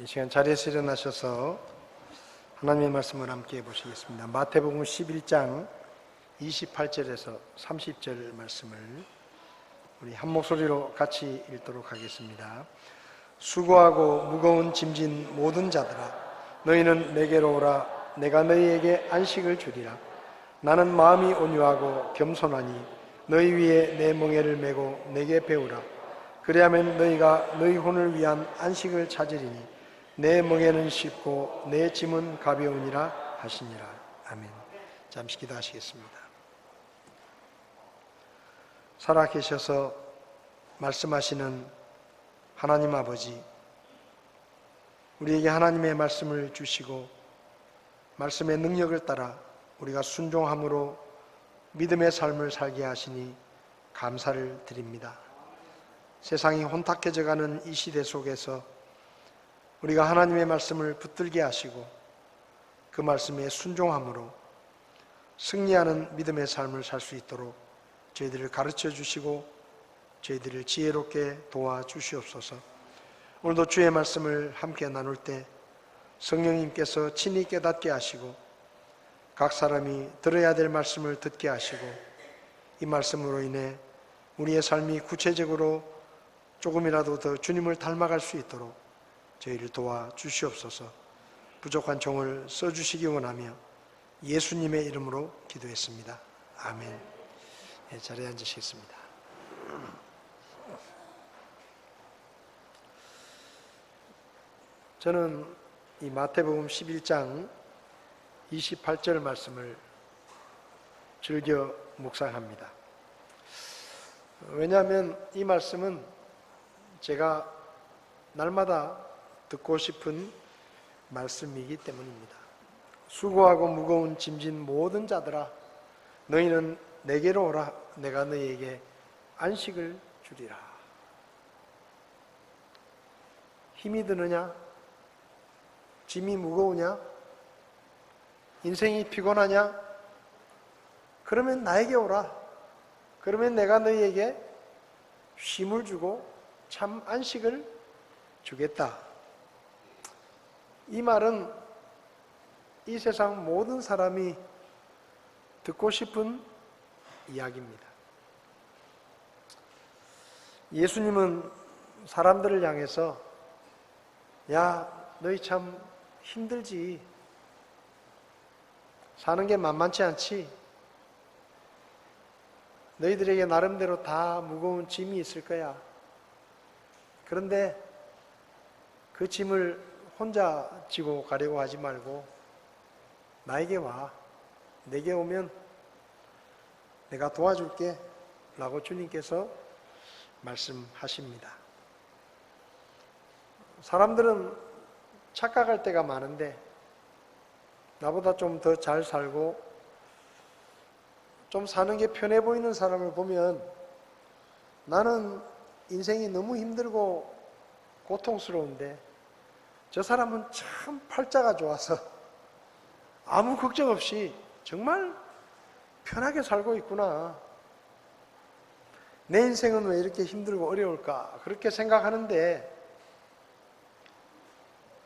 이 시간 자리에서 일어나셔서 하나님의 말씀을 함께 보시겠습니다. 마태복음 11장 28절에서 30절 말씀을 우리 한 목소리로 같이 읽도록 하겠습니다. 수고하고 무거운 짐진 모든 자들아, 너희는 내게로 오라. 내가 너희에게 안식을 주리라. 나는 마음이 온유하고 겸손하니 너희 위에 내 멍에를 메고 내게 배우라. 그리하면 너희가 너희 혼을 위한 안식을 찾으리니 내 멍에는 쉽고 내 짐은 가벼우니라 하시니라. 아멘. 잠시 기도하시겠습니다. 살아계셔서 말씀하시는 하나님 아버지, 우리에게 하나님의 말씀을 주시고 말씀의 능력을 따라 우리가 순종함으로 믿음의 삶을 살게 하시니 감사를 드립니다. 세상이 혼탁해져가는 이 시대 속에서 우리가 하나님의 말씀을 붙들게 하시고 그 말씀에 순종함으로 승리하는 믿음의 삶을 살 수 있도록 저희들을 가르쳐 주시고 저희들을 지혜롭게 도와주시옵소서. 오늘도 주의 말씀을 함께 나눌 때 성령님께서 친히 깨닫게 하시고 각 사람이 들어야 될 말씀을 듣게 하시고 이 말씀으로 인해 우리의 삶이 구체적으로 조금이라도 더 주님을 닮아갈 수 있도록 저희를 도와주시옵소서. 부족한 종을 써주시기 원하며 예수님의 이름으로 기도했습니다. 아멘. 네, 자리에 앉으시겠습니다. 저는 이 마태복음 11장 28절 말씀을 즐겨 묵상합니다. 왜냐하면 이 말씀은 제가 날마다 듣고 싶은 말씀이기 때문입니다. 수고하고 무거운 짐진 모든 자들아, 너희는 내게로 오라. 내가 너희에게 안식을 주리라. 힘이 드느냐? 짐이 무거우냐? 인생이 피곤하냐? 그러면 나에게 오라. 그러면 내가 너희에게 쉼을 주고 참 안식을 주겠다. 이 말은 이 세상 모든 사람이 듣고 싶은 이야기입니다. 예수님은 사람들을 향해서 야, 너희 참 힘들지. 사는 게 만만치 않지. 너희들에게 나름대로 다 무거운 짐이 있을 거야. 그런데 그 짐을 혼자 지고 가려고 하지 말고 나에게 와. 내게 오면 내가 도와줄게 라고 주님께서 말씀하십니다. 사람들은 착각할 때가 많은데 나보다 좀 더 잘 살고 좀 사는 게 편해 보이는 사람을 보면 나는 인생이 너무 힘들고 고통스러운데 저 사람은 참 팔자가 좋아서 아무 걱정 없이 정말 편하게 살고 있구나. 내 인생은 왜 이렇게 힘들고 어려울까? 그렇게 생각하는데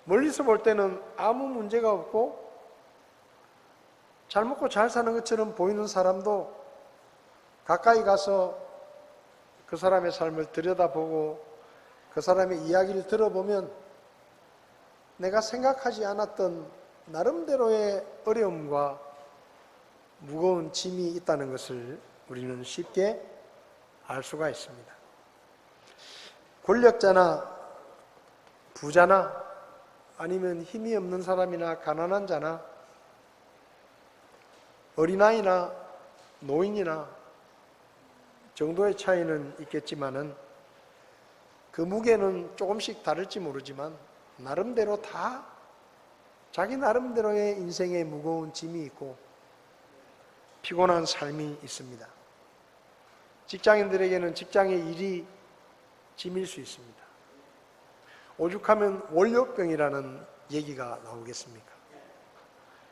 멀리서 볼 때는 아무 문제가 없고 잘 먹고 잘 사는 것처럼 보이는 사람도 가까이 가서 그 사람의 삶을 들여다보고 그 사람의 이야기를 들어보면 내가 생각하지 않았던 나름대로의 어려움과 무거운 짐이 있다는 것을 우리는 쉽게 알 수가 있습니다. 권력자나 부자나 아니면 힘이 없는 사람이나 가난한 자나 어린아이나 노인이나 정도의 차이는 있겠지만은 그 무게는 조금씩 다를지 모르지만 나름대로 다 자기 나름대로의 인생에 무거운 짐이 있고 피곤한 삶이 있습니다. 직장인들에게는 직장의 일이 짐일 수 있습니다. 오죽하면 월요병이라는 얘기가 나오겠습니까?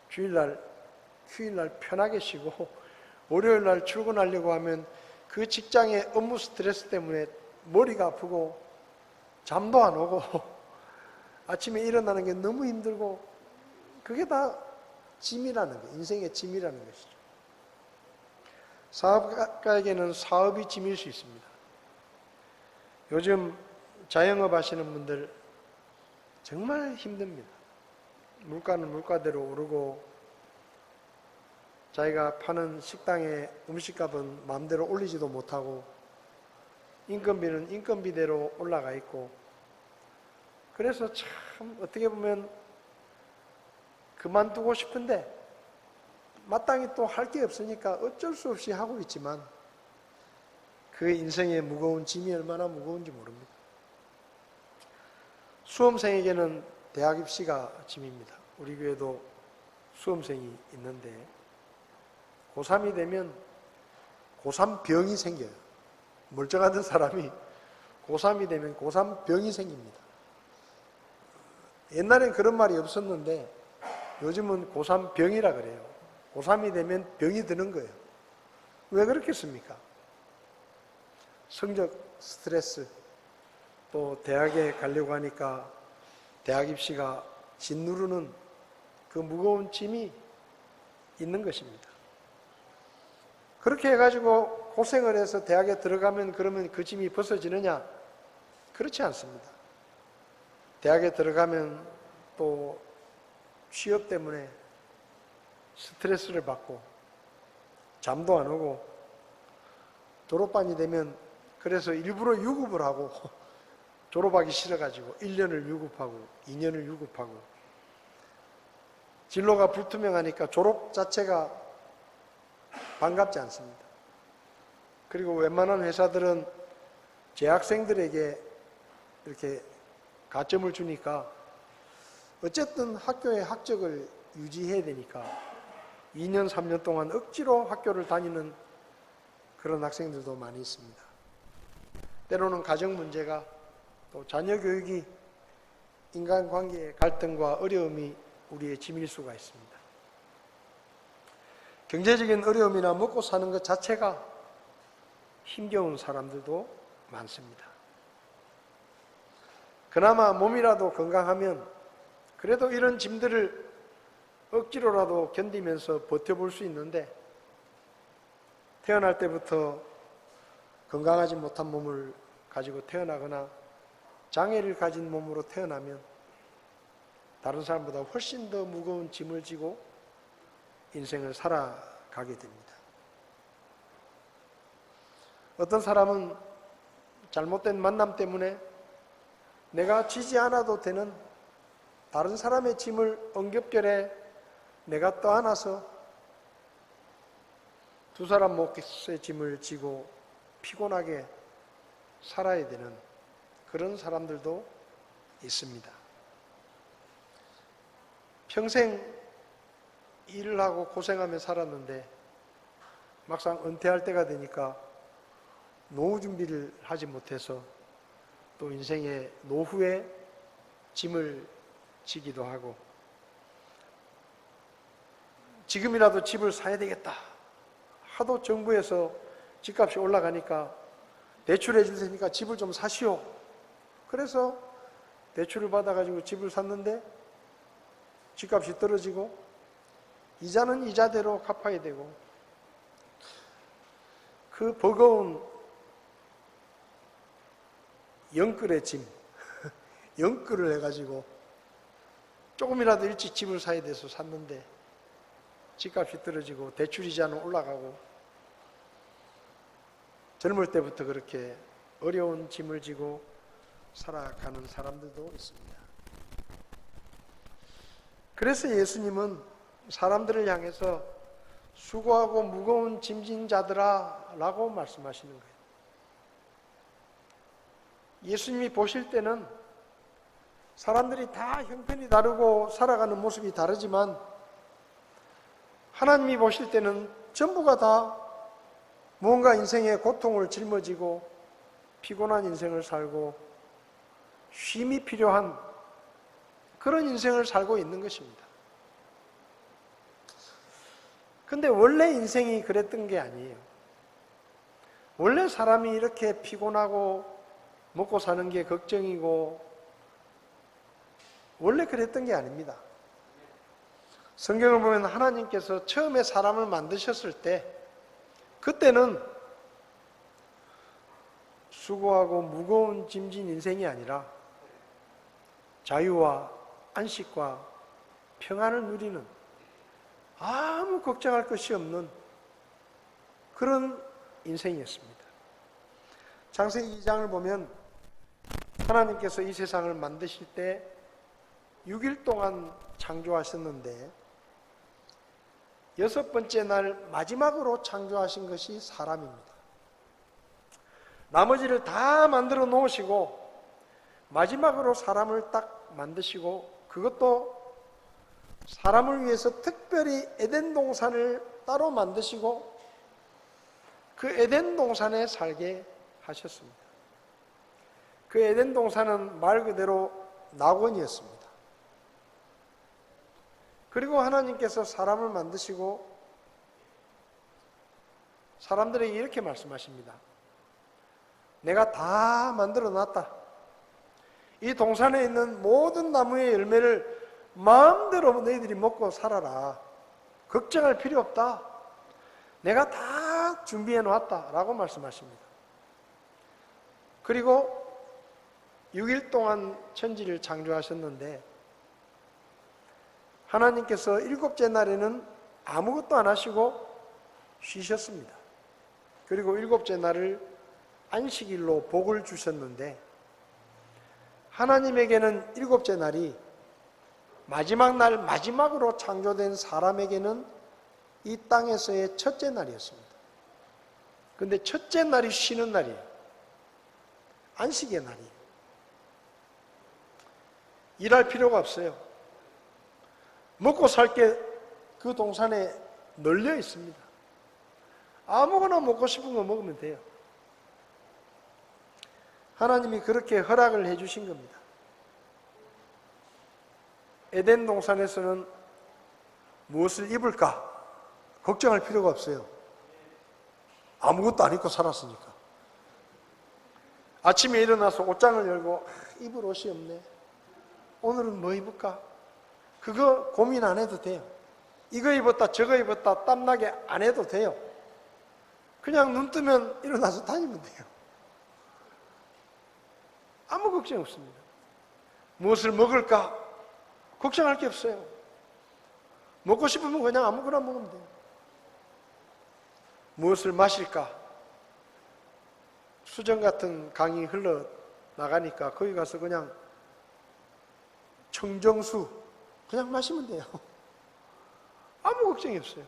휴일날 편하게 쉬고 월요일날 출근하려고 하면 그 직장의 업무 스트레스 때문에 머리가 아프고 잠도 안 오고 아침에 일어나는 게 너무 힘들고 그게 다 짐이라는 거예요. 인생의 짐이라는 것이죠. 사업가에게는 사업이 짐일 수 있습니다. 요즘 자영업 하시는 분들 정말 힘듭니다. 물가는 물가대로 오르고 자기가 파는 식당의 음식값은 마음대로 올리지도 못하고 인건비는 인건비대로 올라가 있고 그래서 참 어떻게 보면 그만두고 싶은데 마땅히 또 할 게 없으니까 어쩔 수 없이 하고 있지만 그 인생의 무거운 짐이 얼마나 무거운지 모릅니다. 수험생에게는 대학 입시가 짐입니다. 우리 교회도 수험생이 있는데 고3이 되면 고3 병이 생겨요. 멀쩡하던 사람이 고3이 되면 고3 병이 생깁니다. 옛날엔 그런 말이 없었는데 요즘은 고3 병이라 그래요. 고3이 되면 병이 드는 거예요. 왜 그렇겠습니까? 성적 스트레스, 또 대학에 가려고 하니까 대학 입시가 짓누르는 그 무거운 짐이 있는 것입니다. 그렇게 해가지고 고생을 해서 대학에 들어가면 그러면 그 짐이 벗어지느냐? 그렇지 않습니다. 대학에 들어가면 또 취업 때문에 스트레스를 받고 잠도 안 오고 졸업반이 되면 그래서 일부러 유급을 하고 졸업하기 싫어가지고 1년을 유급하고 2년을 유급하고 진로가 불투명하니까 졸업 자체가 반갑지 않습니다. 그리고 웬만한 회사들은 재학생들에게 이렇게 가점을 주니까 어쨌든 학교의 학적을 유지해야 되니까 2년, 3년 동안 억지로 학교를 다니는 그런 학생들도 많이 있습니다. 때로는 가정 문제가 또 자녀 교육이 인간관계의 갈등과 어려움이 우리의 짐일 수가 있습니다. 경제적인 어려움이나 먹고 사는 것 자체가 힘겨운 사람들도 많습니다. 그나마 몸이라도 건강하면 그래도 이런 짐들을 억지로라도 견디면서 버텨볼 수 있는데 태어날 때부터 건강하지 못한 몸을 가지고 태어나거나 장애를 가진 몸으로 태어나면 다른 사람보다 훨씬 더 무거운 짐을 지고 인생을 살아가게 됩니다. 어떤 사람은 잘못된 만남 때문에 내가 지지 않아도 되는 다른 사람의 짐을 엉겹결에 내가 떠안아서 두 사람 몫의 짐을 지고 피곤하게 살아야 되는 그런 사람들도 있습니다. 평생 일을 하고 고생하며 살았는데 막상 은퇴할 때가 되니까 노후 준비를 하지 못해서 또 인생의 노후에 짐을 지기도 하고 지금이라도 집을 사야 되겠다 하도 정부에서 집값이 올라가니까 대출해 줄 테니까 집을 좀 사시오. 그래서 대출을 받아가지고 집을 샀는데 집값이 떨어지고 이자는 이자대로 갚아야 되고 그 버거운 영끌의 짐, 영끌을 해가지고 조금이라도 일찍 집을 사야 돼서 샀는데 집값이 떨어지고 대출이자는 올라가고 젊을 때부터 그렇게 어려운 짐을 지고 살아가는 사람들도 있습니다. 그래서 예수님은 사람들을 향해서 수고하고 무거운 짐진 자들아 라고 말씀하시는 거예요. 예수님이 보실 때는 사람들이 다 형편이 다르고 살아가는 모습이 다르지만 하나님이 보실 때는 전부가 다 무언가 인생의 고통을 짊어지고 피곤한 인생을 살고 쉼이 필요한 그런 인생을 살고 있는 것입니다. 근데 원래 인생이 그랬던 게 아니에요. 원래 사람이 이렇게 피곤하고 먹고 사는 게 걱정이고 원래 그랬던 게 아닙니다. 성경을 보면 하나님께서 처음에 사람을 만드셨을 때 그때는 수고하고 무거운 짐진 인생이 아니라 자유와 안식과 평안을 누리는 아무 걱정할 것이 없는 그런 인생이었습니다. 창세기 2장을 보면 하나님께서 이 세상을 만드실 때 6일 동안 창조하셨는데 6번째 날 마지막으로 창조하신 것이 사람입니다. 나머지를 다 만들어 놓으시고 마지막으로 사람을 딱 만드시고 그것도 사람을 위해서 특별히 에덴 동산을 따로 만드시고 그 에덴 동산에 살게 하셨습니다. 그 에덴 동산은 말 그대로 낙원이었습니다. 그리고 하나님께서 사람을 만드시고 사람들에게 이렇게 말씀하십니다. 내가 다 만들어 놨다. 이 동산에 있는 모든 나무의 열매를 마음대로 너희들이 먹고 살아라. 걱정할 필요 없다. 내가 다 준비해 놨다. 라고 말씀하십니다. 그리고 6일 동안 천지를 창조하셨는데 하나님께서 7째 날에는 아무것도 안 하시고 쉬셨습니다. 그리고 7째 날을 안식일로 복을 주셨는데 하나님에게는 7째 날이 마지막 날 마지막으로 창조된 사람에게는 이 땅에서의 첫째 날이었습니다. 그런데 첫째 날이 쉬는 날이에요. 안식의 날이에요. 일할 필요가 없어요. 먹고 살 게 그 동산에 널려 있습니다. 아무거나 먹고 싶은 거 먹으면 돼요. 하나님이 그렇게 허락을 해주신 겁니다. 에덴 동산에서는 무엇을 입을까? 걱정할 필요가 없어요. 아무것도 안 입고 살았으니까. 아침에 일어나서 옷장을 열고 입을 옷이 없네. 오늘은 뭐 입을까? 그거 고민 안 해도 돼요. 이거 입었다 저거 입었다 땀나게 안 해도 돼요. 그냥 눈 뜨면 일어나서 다니면 돼요. 아무 걱정 없습니다. 무엇을 먹을까? 걱정할 게 없어요. 먹고 싶으면 그냥 아무거나 먹으면 돼요. 무엇을 마실까? 수정 같은 강이 흘러나가니까 거기 가서 그냥 청정수 그냥 마시면 돼요. 아무 걱정이 없어요.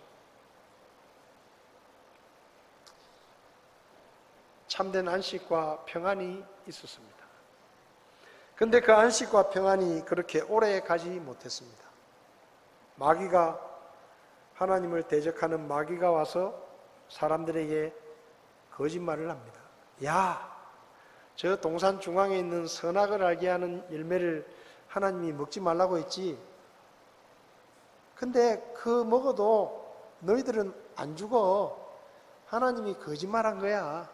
참된 안식과 평안이 있었습니다. 그런데 그 안식과 평안이 그렇게 오래 가지 못했습니다. 마귀가, 하나님을 대적하는 마귀가 와서 사람들에게 거짓말을 합니다. 야, 저 동산 중앙에 있는 선악을 알게 하는 열매를 하나님이 먹지 말라고 했지. 근데 그 먹어도 너희들은 안 죽어. 하나님이 거짓말한 거야.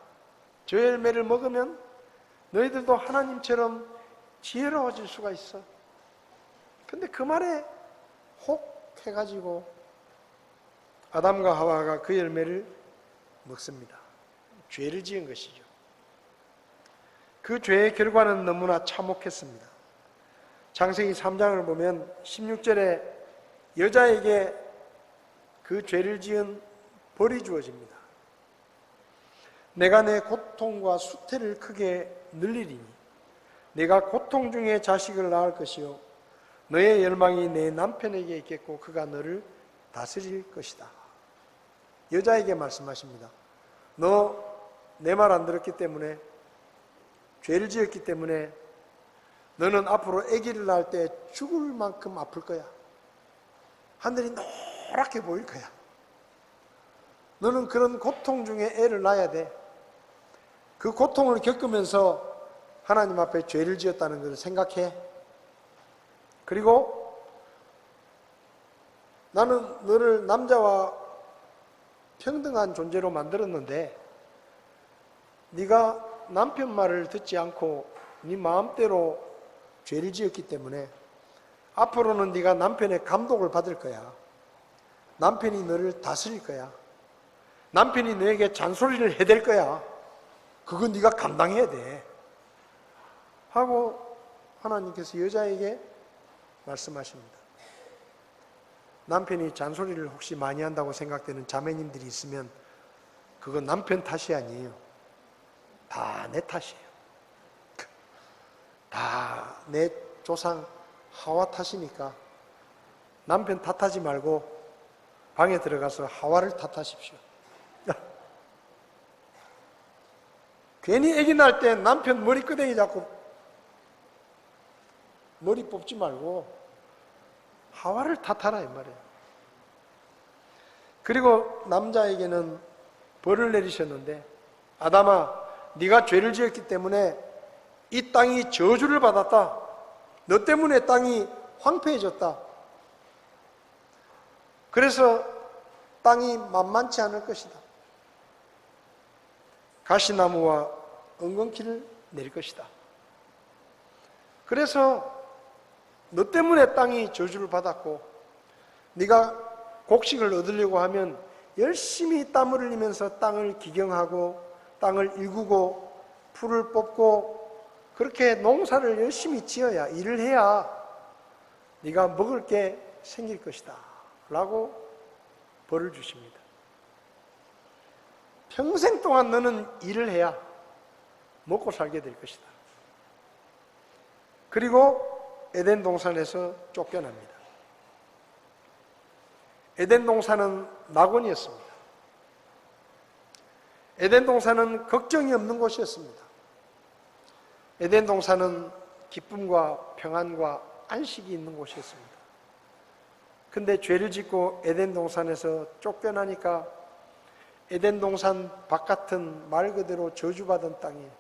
저 열매를 먹으면 너희들도 하나님처럼 지혜로워질 수가 있어. 근데 그 말에 혹 해가지고 아담과 하와가 그 열매를 먹습니다. 죄를 지은 것이죠. 그 죄의 결과는 너무나 참혹했습니다. 창세기 3장을 보면 16절에 여자에게 그 죄를 지은 벌이 주어집니다. 내가 내 고통과 수태를 크게 늘리리니 내가 고통 중에 자식을 낳을 것이요 너의 열망이 내 남편에게 있겠고 그가 너를 다스릴 것이다. 여자에게 말씀하십니다. 너 내 말 안 들었기 때문에 죄를 지었기 때문에 너는 앞으로 아기를 낳을 때 죽을 만큼 아플 거야. 하늘이 노랗게 보일 거야. 너는 그런 고통 중에 애를 낳아야 돼. 그 고통을 겪으면서 하나님 앞에 죄를 지었다는 것을 생각해. 그리고 나는 너를 남자와 평등한 존재로 만들었는데 네가 남편 말을 듣지 않고 네 마음대로 죄를 지었기 때문에 앞으로는 네가 남편의 감독을 받을 거야. 남편이 너를 다스릴 거야. 남편이 너에게 잔소리를 해댈 거야. 그건 네가 감당해야 돼. 하고 하나님께서 여자에게 말씀하십니다. 남편이 잔소리를 혹시 많이 한다고 생각되는 자매님들이 있으면 그건 남편 탓이 아니에요. 다 내 탓이에요. 다 내 조상 하와 탓이니까 남편 탓하지 말고 방에 들어가서 하와를 탓하십시오. 괜히 아기 낳을 때 남편 머리끄댕이 잡고 머리 뽑지 말고 하와를 탓하라 이 말이에요. 그리고 남자에게는 벌을 내리셨는데 아담아 네가 죄를 지었기 때문에 이 땅이 저주를 받았다. 너 때문에 땅이 황폐해졌다. 그래서 땅이 만만치 않을 것이다. 가시나무와 엉겅퀴를 내릴 것이다. 그래서 너 때문에 땅이 저주를 받았고 네가 곡식을 얻으려고 하면 열심히 땀을 흘리면서 땅을 기경하고 땅을 일구고 풀을 뽑고 그렇게 농사를 열심히 지어야 일을 해야 네가 먹을 게 생길 것이다 라고 벌을 주십니다. 평생 동안 너는 일을 해야 먹고 살게 될 것이다. 그리고 에덴 동산에서 쫓겨납니다. 에덴 동산은 낙원이었습니다. 에덴 동산은 걱정이 없는 곳이었습니다. 에덴 동산은 기쁨과 평안과 안식이 있는 곳이었습니다. 근데 죄를 짓고 에덴 동산에서 쫓겨나니까 에덴 동산 바깥은 말 그대로 저주받은 땅이에요.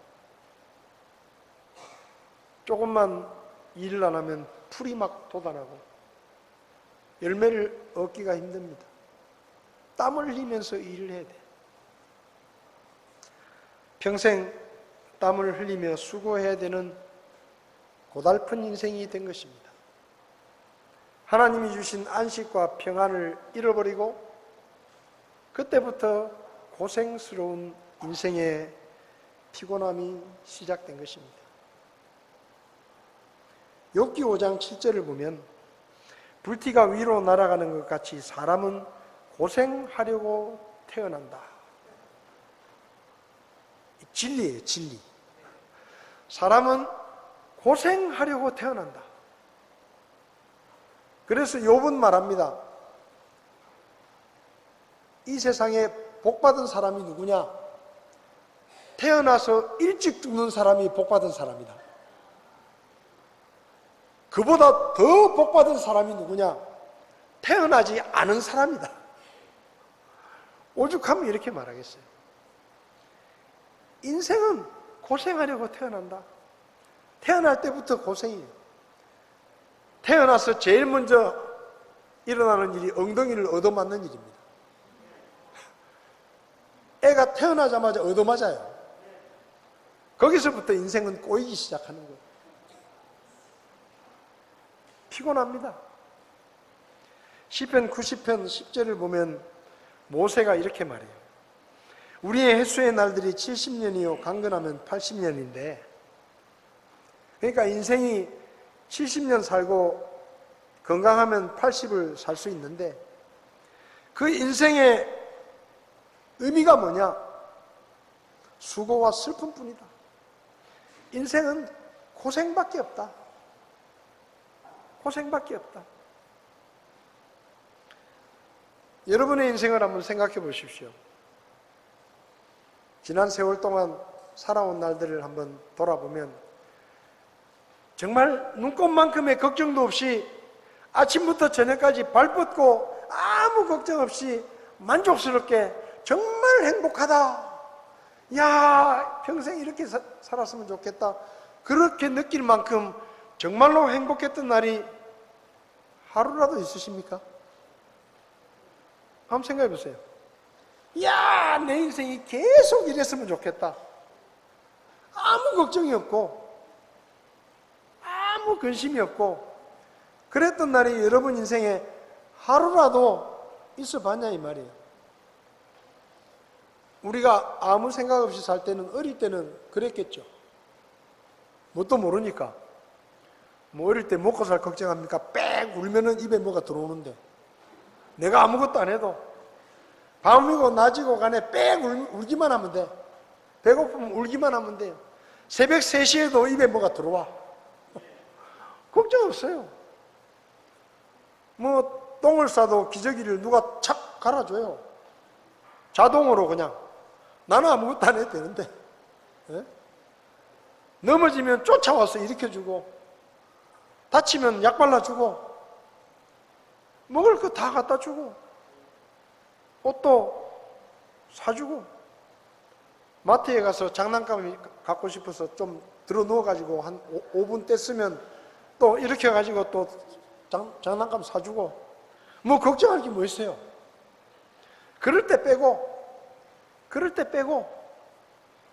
조금만 일을 안 하면 풀이 막 돋아나고 열매를 얻기가 힘듭니다. 땀을 흘리면서 일을 해야 돼. 평생 땀을 흘리며 수고해야 되는 고달픈 인생이 된 것입니다. 하나님이 주신 안식과 평안을 잃어버리고 그때부터 고생스러운 인생의 피곤함이 시작된 것입니다. 욥기 5장 7절을 보면 불티가 위로 날아가는 것 같이 사람은 고생하려고 태어난다. 진리예요, 진리. 사람은 고생하려고 태어난다. 그래서 욥은 말합니다. 이 세상에 복받은 사람이 누구냐? 태어나서 일찍 죽는 사람이 복받은 사람이다. 그보다 더 복받은 사람이 누구냐? 태어나지 않은 사람이다. 오죽하면 이렇게 말하겠어요. 인생은 고생하려고 태어난다. 태어날 때부터 고생이에요. 태어나서 제일 먼저 일어나는 일이 엉덩이를 얻어맞는 일입니다. 애가 태어나자마자 얻어맞아요. 거기서부터 인생은 꼬이기 시작하는 거예요. 피곤합니다. 시편 90편 10절을 보면 모세가 이렇게 말해요. 우리의 횟수의 날들이 70년이요 강건하면 80년인데 그러니까 인생이 70년 살고 건강하면 80을 살 수 있는데 그 인생의 의미가 뭐냐? 수고와 슬픔뿐이다. 인생은 고생밖에 없다. 고생밖에 없다. 여러분의 인생을 한번 생각해 보십시오. 지난 세월 동안 살아온 날들을 한번 돌아보면 정말 눈꼽만큼의 걱정도 없이 아침부터 저녁까지 발 뻗고 아무 걱정 없이 만족스럽게 정말 행복하다. 야, 평생 이렇게 살았으면 좋겠다. 그렇게 느낄 만큼 정말로 행복했던 날이 하루라도 있으십니까? 한번 생각해 보세요. 야, 내 인생이 계속 이랬으면 좋겠다. 아무 걱정이 없고 아무 근심이 없고 그랬던 날이 여러분 인생에 하루라도 있어봤냐 이 말이에요. 우리가 아무 생각 없이 살 때는, 어릴 때는 그랬겠죠. 뭣도 모르니까. 뭐 어릴 때 먹고 살 걱정합니까? 빽 울면은 입에 뭐가 들어오는데, 내가 아무것도 안 해도 밤이고 낮이고 간에 빽 울기만 하면 돼. 배고프면 울기만 하면 돼요. 새벽 3시에도 입에 뭐가 들어와. 걱정 없어요. 뭐 똥을 싸도 기저귀를 누가 착 갈아줘요. 자동으로 그냥. 나는 아무것도 안 해도 되는데. 예? 넘어지면 쫓아와서 일으켜주고, 다치면 약 발라주고, 먹을 거 다 갖다 주고, 옷도 사주고, 마트에 가서 장난감이 갖고 싶어서 좀 들어 누워가지고 한 5분 뗐으면 또 이렇게 해가지고 또 장난감 사주고, 뭐 걱정할 게 뭐 있어요. 그럴 때 빼고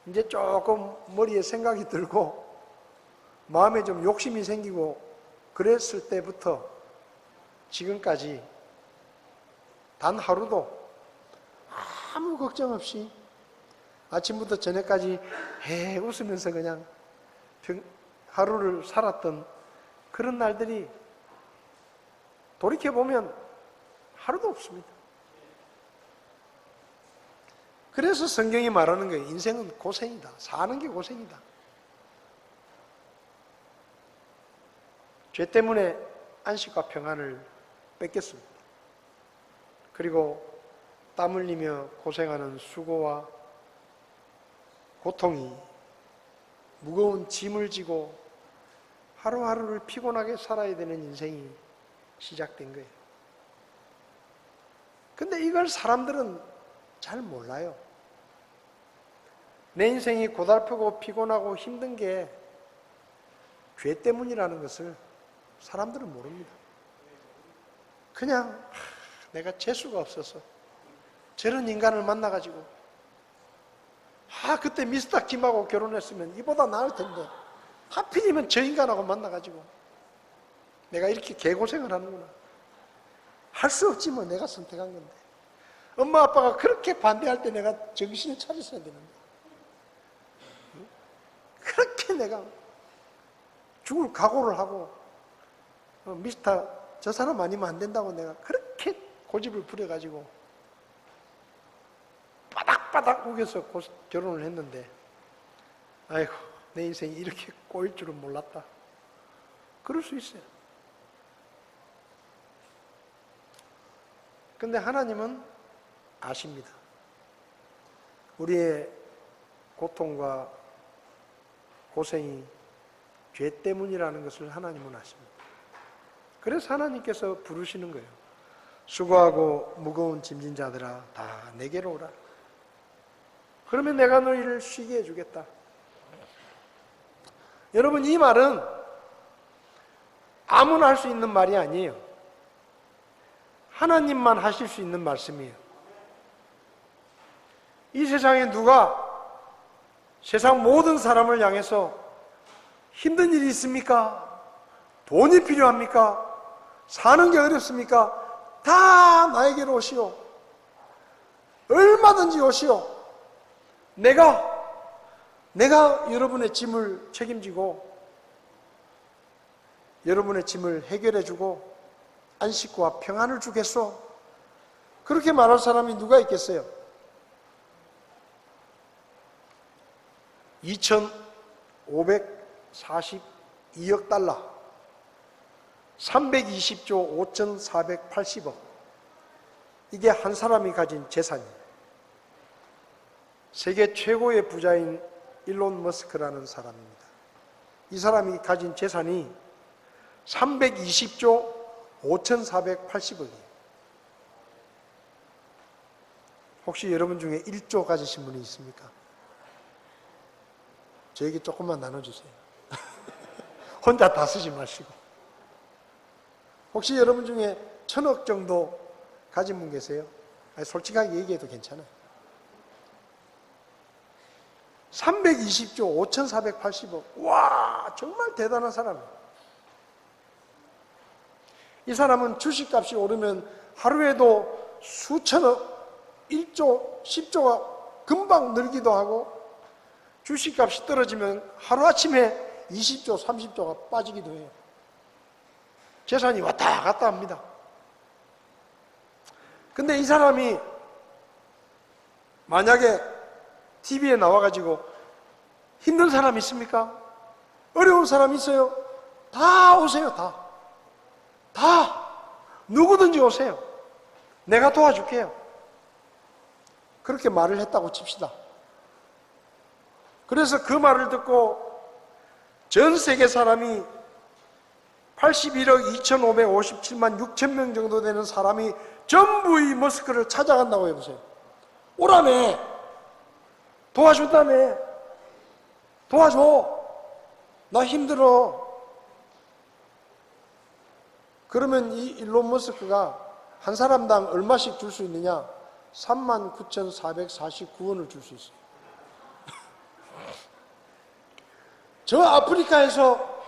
이제 조금 머리에 생각이 들고 마음에 좀 욕심이 생기고 그랬을 때부터 지금까지 단 하루도 아무 걱정 없이 아침부터 저녁까지 웃으면서 그냥 하루를 살았던 그런 날들이 돌이켜보면 하루도 없습니다. 그래서 성경이 말하는 거예요. 인생은 고생이다. 사는 게 고생이다. 죄 때문에 안식과 평안을 뺏겼습니다. 그리고 땀 흘리며 고생하는 수고와 고통이 무거운 짐을 지고 하루하루를 피곤하게 살아야 되는 인생이 시작된 거예요. 근데 이걸 사람들은 잘 몰라요. 내 인생이 고달프고 피곤하고 힘든 게 죄 때문이라는 것을 사람들은 모릅니다. 그냥 내가 재수가 없어서 저런 인간을 만나가지고 그때 미스터 김하고 결혼했으면 이보다 나을 텐데 하필이면 저 인간하고 만나가지고 내가 이렇게 개고생을 하는구나. 할 수 없지 뭐, 내가 선택한 건데. 엄마 아빠가 그렇게 반대할 때 내가 정신을 차렸어야 되는데, 그렇게 내가 죽을 각오를 하고 미스터 저 사람 아니면 안 된다고 내가 그렇게 고집을 부려가지고 바닥바닥 우겨서 결혼을 했는데, 아이고 내 인생이 이렇게 꼬일 줄은 몰랐다. 그럴 수 있어요. 근데 하나님은 아십니다. 우리의 고통과 고생이 죄 때문이라는 것을 하나님은 아십니다. 그래서 하나님께서 부르시는 거예요. 수고하고 무거운 짐진 자들아 다 내게로 오라. 그러면 내가 너희를 쉬게 해주겠다. 여러분, 이 말은 아무나 할 수 있는 말이 아니에요. 하나님만 하실 수 있는 말씀이에요. 이 세상에 누가 세상 모든 사람을 향해서 힘든 일이 있습니까? 돈이 필요합니까? 사는 게 어렵습니까? 다 나에게로 오시오. 얼마든지 오시오. 내가 여러분의 짐을 책임지고 여러분의 짐을 해결해주고 안식과 평안을 주겠소. 그렇게 말할 사람이 누가 있겠어요? 2,542억 달러, 320조 5,480억. 이게 한 사람이 가진 재산이에요. 세계 최고의 부자인 일론 머스크라는 사람입니다. 이 사람이 가진 재산이 320조 5,480억이에요. 혹시 여러분 중에 1조 가지신 분이 있습니까? 저에게 조금만 나눠주세요. 혼자 다 쓰지 마시고. 혹시 여러분 중에 1,000억 정도 가진 분 계세요? 아니, 솔직하게 얘기해도 괜찮아요. 320조 5,480억. 와, 정말 대단한 사람이에요. 이 사람은 주식값이 오르면 하루에도 수천억, 1조, 10조가 금방 늘기도 하고, 주식값이 떨어지면 하루아침에 20조, 30조가 빠지기도 해요. 재산이 왔다 갔다 합니다. 근데 이 사람이 만약에 TV에 나와가지고 힘든 사람 있습니까? 어려운 사람 있어요? 다 오세요. 다 누구든지 오세요. 내가 도와줄게요. 그렇게 말을 했다고 칩시다. 그래서 그 말을 듣고 전 세계 사람이 81억 2,557만 6천 명 정도 되는 사람이 전부 이 머스크를 찾아간다고 해보세요. 오라며, 도와준다며, 도와줘, 나 힘들어. 그러면 이 일론 머스크가 한 사람당 얼마씩 줄 수 있느냐? 39,449원을 줄 수 있어요. 저 아프리카에서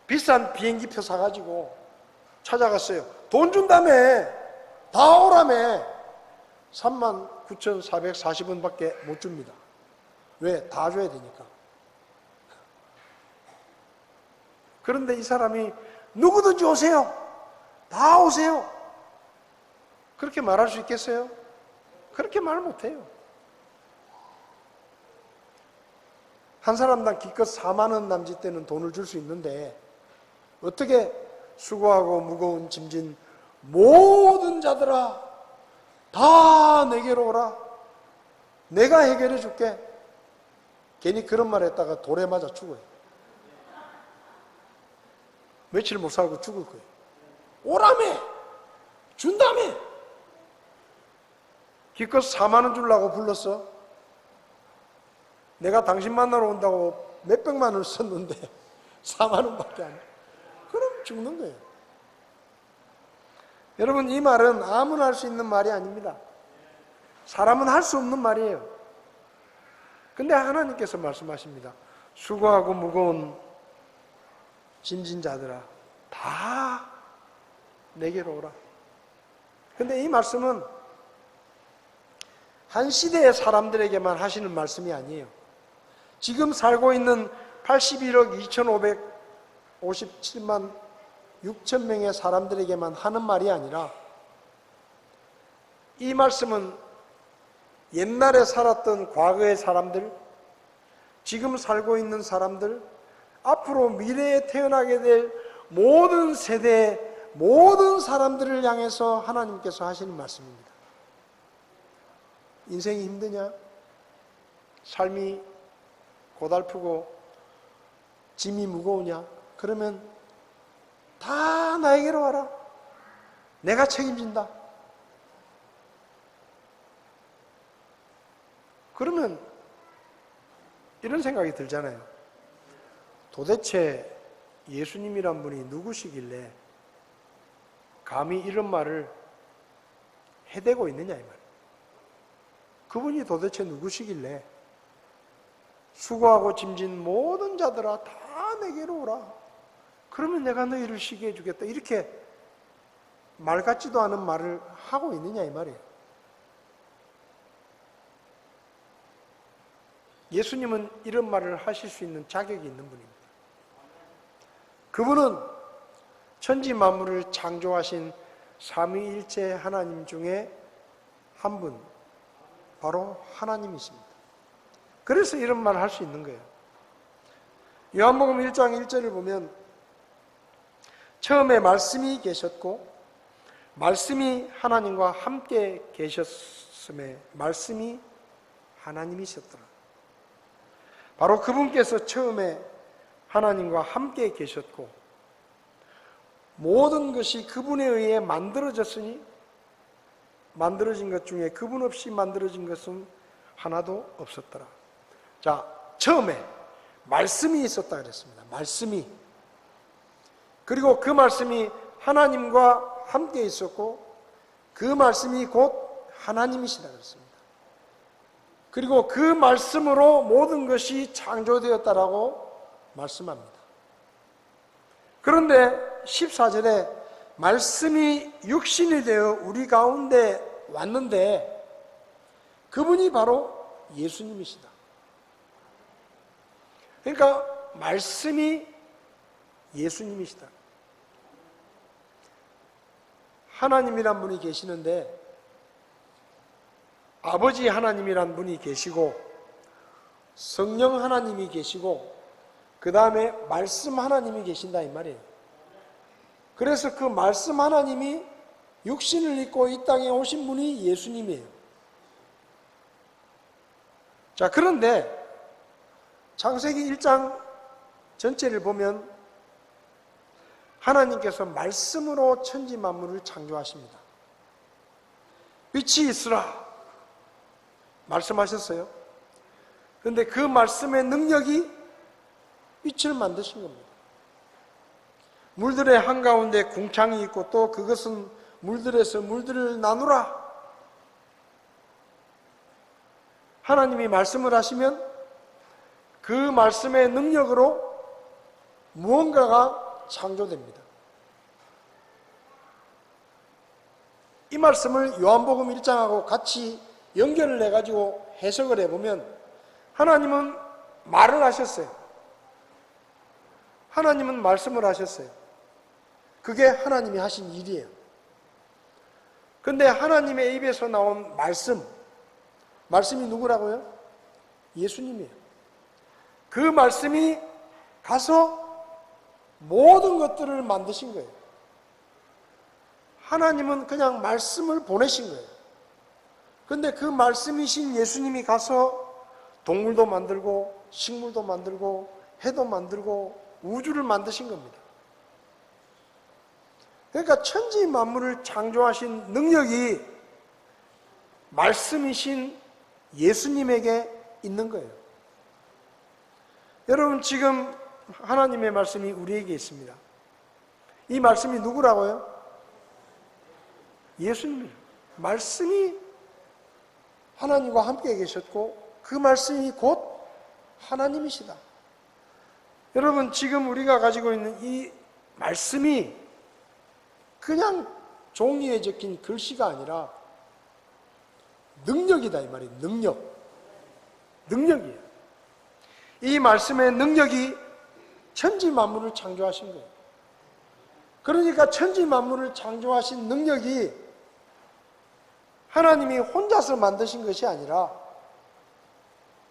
비싼 비행기표 사가지고 찾아갔어요. 돈 준다며, 다 오라며. 39,440원밖에 못 줍니다. 왜? 다 줘야 되니까. 그런데 이 사람이 누구든지 오세요. 다 오세요. 그렇게 말할 수 있겠어요? 그렇게 말 못해요. 한 사람당 기껏 4만 원 남짓되는 돈을 줄 수 있는데 어떻게 수고하고 무거운 짐진 모든 자들아 다 내게로 오라. 내가 해결해 줄게. 괜히 그런 말 했다가 돌에 맞아 죽어요. 며칠 못 살고 죽을 거예요. 오라며, 준다며. 기껏 4만 원 주려고 불렀어. 내가 당신 만나러 온다고 몇백만 원을 썼는데 4만 원밖에 안 돼. 그럼 죽는 거예요. 여러분, 이 말은 아무나 할 수 있는 말이 아닙니다. 사람은 할 수 없는 말이에요. 근데 하나님께서 말씀하십니다. 수고하고 무거운 짐진 자들아 다 내게로 오라. 근데 이 말씀은 한 시대의 사람들에게만 하시는 말씀이 아니에요. 지금 살고 있는 81억 2,557만 6천 명의 사람들에게만 하는 말이 아니라 이 말씀은 옛날에 살았던 과거의 사람들, 지금 살고 있는 사람들, 앞으로 미래에 태어나게 될 모든 세대, 모든 사람들을 향해서 하나님께서 하시는 말씀입니다. 인생이 힘드냐? 삶이 고달프고 짐이 무거우냐? 그러면 다 나에게로 와라. 내가 책임진다. 그러면 이런 생각이 들잖아요. 도대체 예수님이란 분이 누구시길래 감히 이런 말을 해대고 있느냐 이 말이에요. 그분이 도대체 누구시길래 수고하고 짐진 모든 자들아 다 내게로 오라. 그러면 내가 너희를 쉬게 해주겠다. 이렇게 말 같지도 않은 말을 하고 있느냐 이 말이에요. 예수님은 이런 말을 하실 수 있는 자격이 있는 분입니다. 그분은 천지 만물을 창조하신 삼위일체 하나님 중에 한 분, 바로 하나님이십니다. 그래서 이런 말을 할 수 있는 거예요. 요한복음 1장 1절을 보면 처음에 말씀이 계셨고 말씀이 하나님과 함께 계셨음에 말씀이 하나님이셨더라. 바로 그분께서 처음에 하나님과 함께 계셨고 모든 것이 그분에 의해 만들어졌으니 만들어진 것 중에 그분 없이 만들어진 것은 하나도 없었더라. 자, 처음에 말씀이 있었다 그랬습니다. 말씀이. 그리고 그 말씀이 하나님과 함께 있었고 그 말씀이 곧 하나님이시다 그랬습니다. 그리고 그 말씀으로 모든 것이 창조되었다라고 말씀합니다. 그런데 14절에 말씀이 육신이 되어 우리 가운데 왔는데 그분이 바로 예수님이시다. 그러니까 말씀이 예수님이시다. 하나님이란 분이 계시는데 아버지 하나님이란 분이 계시고 성령 하나님이 계시고 그 다음에 말씀 하나님이 계신다 이 말이에요. 그래서 그 말씀 하나님이 육신을 입고 이 땅에 오신 분이 예수님이에요. 자, 그런데 창세기 1장 전체를 보면 하나님께서 말씀으로 천지 만물을 창조하십니다. 빛이 있으라 말씀하셨어요. 그런데 그 말씀의 능력이 빛을 만드신 겁니다. 물들의 한가운데 궁창이 있고 또 그것은 물들에서 물들을 나누라. 하나님이 말씀을 하시면 그 말씀의 능력으로 무언가가 창조됩니다. 이 말씀을 요한복음 1장하고 같이 연결을 해가지고 해석을 해보면 하나님은 말을 하셨어요. 하나님은 말씀을 하셨어요. 그게 하나님이 하신 일이에요. 그런데 하나님의 입에서 나온 말씀이 누구라고요? 예수님이에요. 그 말씀이 가서 모든 것들을 만드신 거예요. 하나님은 그냥 말씀을 보내신 거예요. 그런데 그 말씀이신 예수님이 가서 동물도 만들고 식물도 만들고 해도 만들고 우주를 만드신 겁니다. 그러니까 천지 만물을 창조하신 능력이 말씀이신 예수님에게 있는 거예요. 여러분, 지금 하나님의 말씀이 우리에게 있습니다. 이 말씀이 누구라고요? 예수님이에요. 말씀이 하나님과 함께 계셨고 그 말씀이 곧 하나님이시다. 여러분, 지금 우리가 가지고 있는 이 말씀이 그냥 종이에 적힌 글씨가 아니라 능력이다 이 말이에요. 능력이에요. 이 말씀의 능력이 천지 만물을 창조하신 거예요. 그러니까 천지 만물을 창조하신 능력이 하나님이 혼자서 만드신 것이 아니라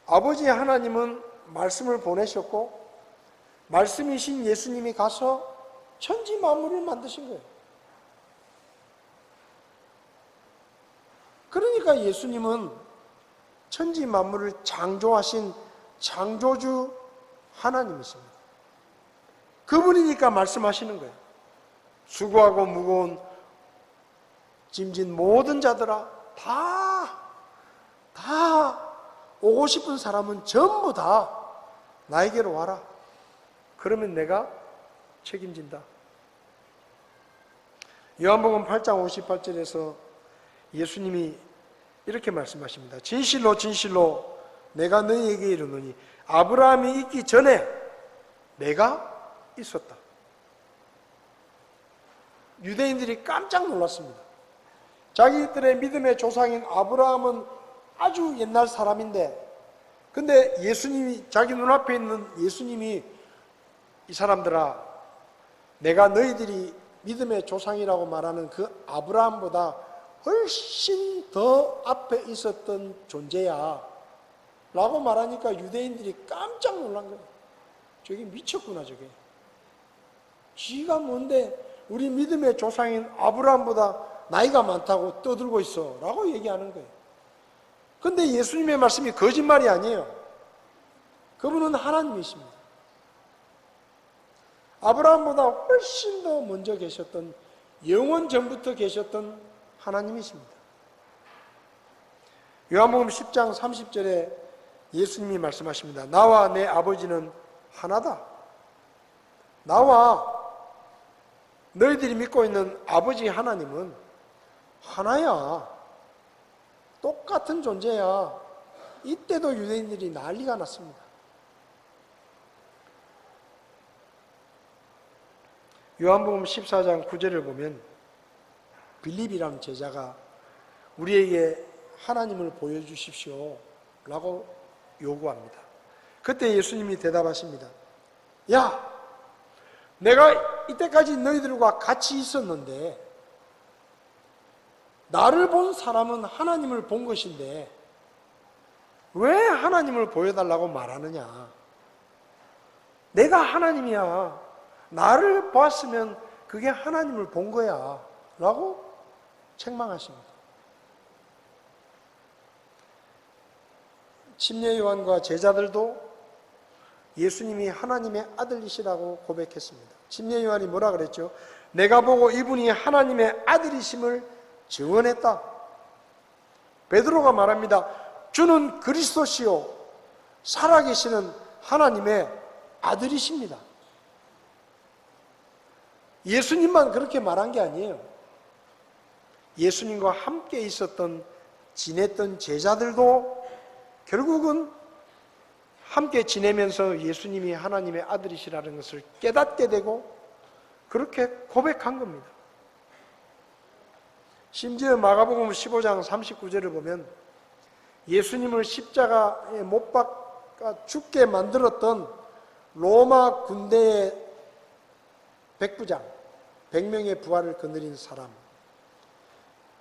아버지 하나님은 말씀을 보내셨고 말씀이신 예수님이 가서 천지 만물을 만드신 거예요. 그러니까 예수님은 천지 만물을 창조하신 창조주 하나님이십니다. 그분이니까 말씀하시는 거예요. 수고하고 무거운 짐진 모든 자들아, 다 오고 싶은 사람은 전부 다 나에게로 와라. 그러면 내가 책임진다. 요한복음 8장 58절에서 예수님이 이렇게 말씀하십니다. 진실로 진실로 내가 너희에게 이르노니 아브라함이 있기 전에 내가 있었다. 유대인들이 깜짝 놀랐습니다. 자기들의 믿음의 조상인 아브라함은 아주 옛날 사람인데 근데 예수님이 자기 눈앞에 있는 예수님이 이 사람들아 내가 너희들이 믿음의 조상이라고 말하는 그 아브라함보다 훨씬 더 앞에 있었던 존재야 라고 말하니까 유대인들이 깜짝 놀란 거예요. 저게 미쳤구나 저게. 지가 뭔데 우리 믿음의 조상인 아브라함보다 나이가 많다고 떠들고 있어 라고 얘기하는 거예요. 근데 예수님의 말씀이 거짓말이 아니에요. 그분은 하나님이십니다. 아브라함보다 훨씬 더 먼저 계셨던 영원 전부터 계셨던 하나님이십니다. 요한복음 10장 30절에 예수님이 말씀하십니다. 나와 내 아버지는 하나다. 나와 너희들이 믿고 있는 아버지 하나님은 하나야. 똑같은 존재야. 이때도 유대인들이 난리가 났습니다. 요한복음 14장 9절을 보면 빌립이라는 제자가 우리에게 하나님을 보여주십시오 라고 요구합니다. 그때 예수님이 대답하십니다. 야, 내가 이때까지 너희들과 같이 있었는데 나를 본 사람은 하나님을 본 것인데 왜 하나님을 보여달라고 말하느냐? 내가 하나님이야. 나를 봤으면 그게 하나님을 본 거야 라고 책망하십니다. 침례 요한과 제자들도 예수님이 하나님의 아들이시라고 고백했습니다. 침례 요한이 뭐라 그랬죠? 내가 보고 이분이 하나님의 아들이심을 증언했다. 베드로가 말합니다. 주는 그리스도시요 살아계시는 하나님의 아들이십니다. 예수님만 그렇게 말한 게 아니에요. 예수님과 함께 있었던 지냈던 제자들도 결국은 함께 지내면서 예수님이 하나님의 아들이시라는 것을 깨닫게 되고 그렇게 고백한 겁니다. 심지어 마가복음 15장 39절을 보면 예수님을 십자가에 못 박아 죽게 만들었던 로마 군대의 백부장, 100명의 부하를 거느린 사람,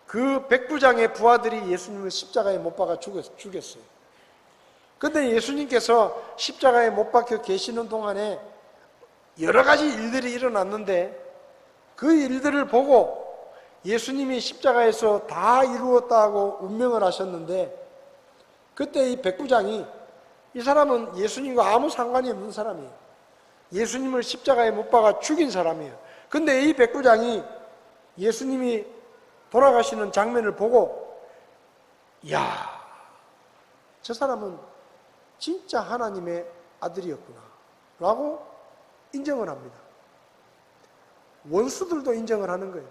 그 백부장의 부하들이 예수님을 십자가에 못 박아 죽였어요. 그런데 예수님께서 십자가에 못 박혀 계시는 동안에 여러 가지 일들이 일어났는데 그 일들을 보고 예수님이 십자가에서 다 이루었다고 운명을 하셨는데 그때 이 백부장이 이 사람은 예수님과 아무 상관이 없는 사람이에요. 예수님을 십자가에 못 박아 죽인 사람이에요. 근데 이 백부장이 예수님이 돌아가시는 장면을 보고 야, 저 사람은 진짜 하나님의 아들이었구나 라고 인정을 합니다. 원수들도 인정을 하는 거예요.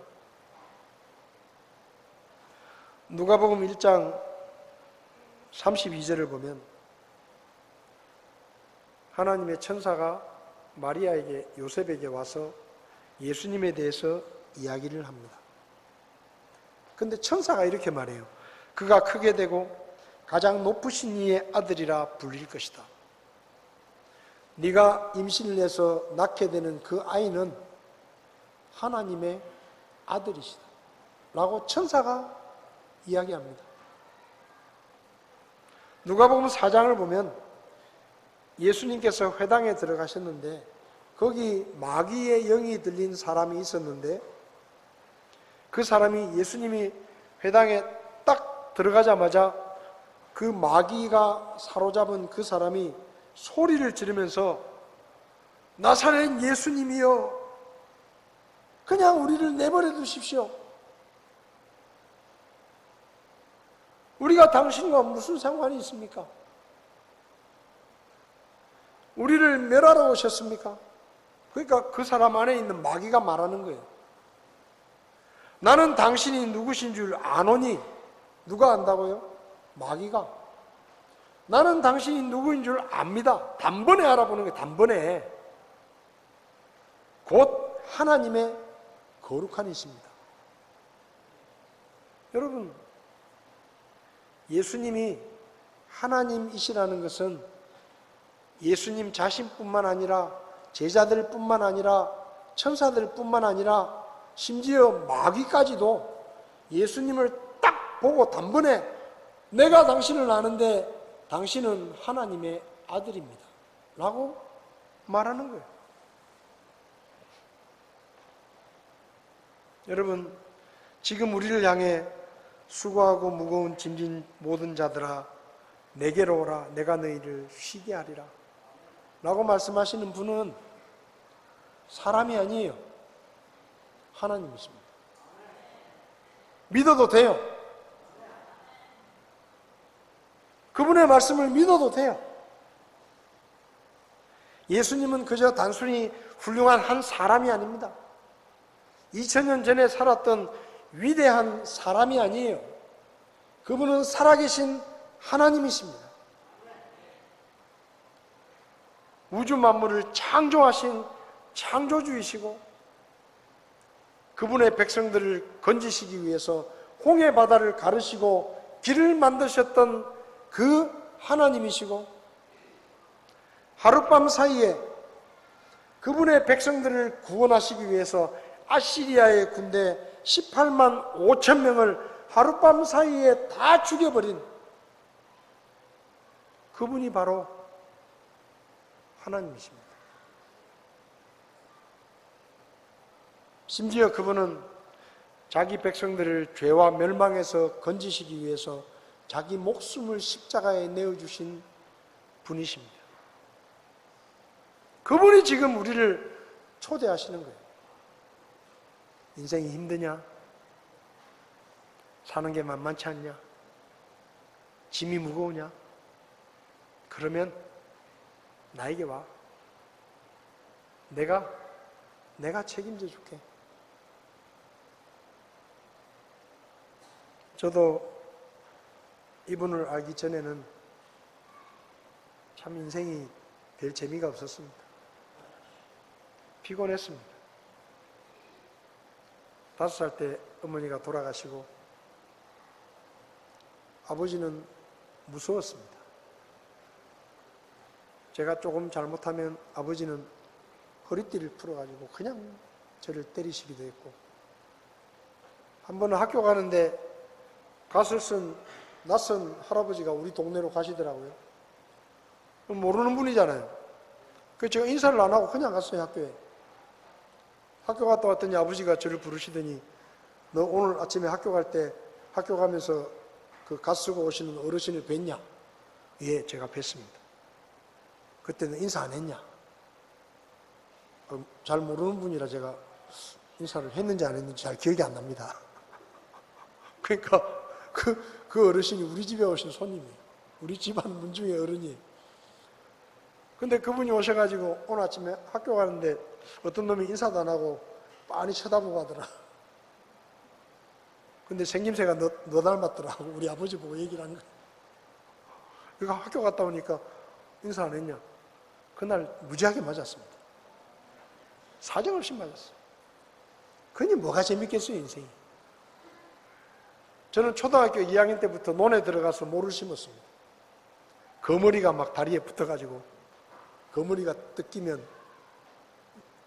누가복음 1장 32절을 보면 하나님의 천사가 마리아에게 요셉에게 와서 예수님에 대해서 이야기를 합니다. 근데 천사가 이렇게 말해요. 그가 크게 되고 가장 높으신 이의 아들이라 불릴 것이다. 네가 임신을 해서 낳게 되는 그 아이는 하나님의 아들이시다 라고 천사가 이야기합니다. 누가복음 4장을 보면 예수님께서 회당에 들어가셨는데 거기 마귀의 영이 들린 사람이 있었는데 그 사람이 예수님이 회당에 딱 들어가자마자 그 마귀가 사로잡은 그 사람이 소리를 지르면서 나사렛 예수님이여 그냥 우리를 내버려 두십시오. 우리가 당신과 무슨 상관이 있습니까? 우리를 멸하러 오셨습니까? 그러니까 그 사람 안에 있는 마귀가 말하는 거예요. 나는 당신이 누구신 줄 아노니. 누가 안다고요? 마귀가. 나는 당신이 누구인 줄 압니다. 단번에 알아보는 거예요. 단번에. 곧 하나님의 거룩한 이십니다. 여러분, 예수님이 하나님이시라는 것은 예수님 자신뿐만 아니라 제자들뿐만 아니라 천사들뿐만 아니라 심지어 마귀까지도 예수님을 딱 보고 단번에 내가 당신을 아는데 당신은 하나님의 아들입니다 라고 말하는 거예요. 여러분, 지금 우리를 향해 수고하고 무거운 짐진 모든 자들아 내게로 오라 내가 너희를 쉬게 하리라 라고 말씀하시는 분은 사람이 아니에요. 하나님이십니다. 믿어도 돼요. 그분의 말씀을 믿어도 돼요. 예수님은 그저 단순히 훌륭한 한 사람이 아닙니다. 2000년 전에 살았던 위대한 사람이 아니에요. 그분은 살아계신 하나님이십니다. 우주 만물을 창조하신 창조주이시고 그분의 백성들을 건지시기 위해서 홍해 바다를 가르시고 길을 만드셨던 그 하나님이시고, 하룻밤 사이에 그분의 백성들을 구원하시기 위해서 아시리아의 군대 18만 5천 명을 하룻밤 사이에 다 죽여버린 그분이 바로 하나님이십니다. 심지어 그분은 자기 백성들을 죄와 멸망에서 건지시기 위해서 자기 목숨을 십자가에 내어주신 분이십니다. 그분이 지금 우리를 초대하시는 거예요. 인생이 힘드냐? 사는 게 만만치 않냐? 짐이 무거우냐? 그러면 나에게 와. 내가 책임져 줄게. 저도 이분을 알기 전에는 참 인생이 별 재미가 없었습니다. 피곤했습니다. 5살 때 어머니가 돌아가시고 아버지는 무서웠습니다. 제가 조금 잘못하면 아버지는 허리띠를 풀어가지고 그냥 저를 때리시기도 했고, 한 번은 학교 가는데 갓을 쓴 낯선 할아버지가 우리 동네로 가시더라고요. 모르는 분이잖아요. 그래서 제가 인사를 안 하고 그냥 갔어요, 학교에. 학교 갔다 왔더니 아버지가 저를 부르시더니, 너 오늘 아침에 학교 갈 때 학교 가면서 그 갓 쓰고 오시는 어르신을 뵀냐? 예, 제가 뵀습니다. 그때는 인사 안 했냐? 잘 모르는 분이라 제가 인사를 했는지 안 했는지 잘 기억이 안 납니다. 그러니까 그 어르신이 우리 집에 오신 손님이에요. 우리 집안 문중의 어른이에요. 근데 그분이 오셔가지고 오늘 아침에 학교 가는데 어떤 놈이 인사도 안 하고 빤히 쳐다보고 하더라. 근데 생김새가 너 닮았더라고. 우리 아버지 보고 얘기를 한 거야. 그러니까 학교 갔다 오니까 인사 안 했냐? 그날 무지하게 맞았습니다. 사정없이 맞았어요. 그니 뭐가 재밌겠어요, 인생이. 저는 초등학교 2학년 때부터 논에 들어가서 모를 심었습니다. 거머리가 막 다리에 붙어가지고 거머리가 뜯기면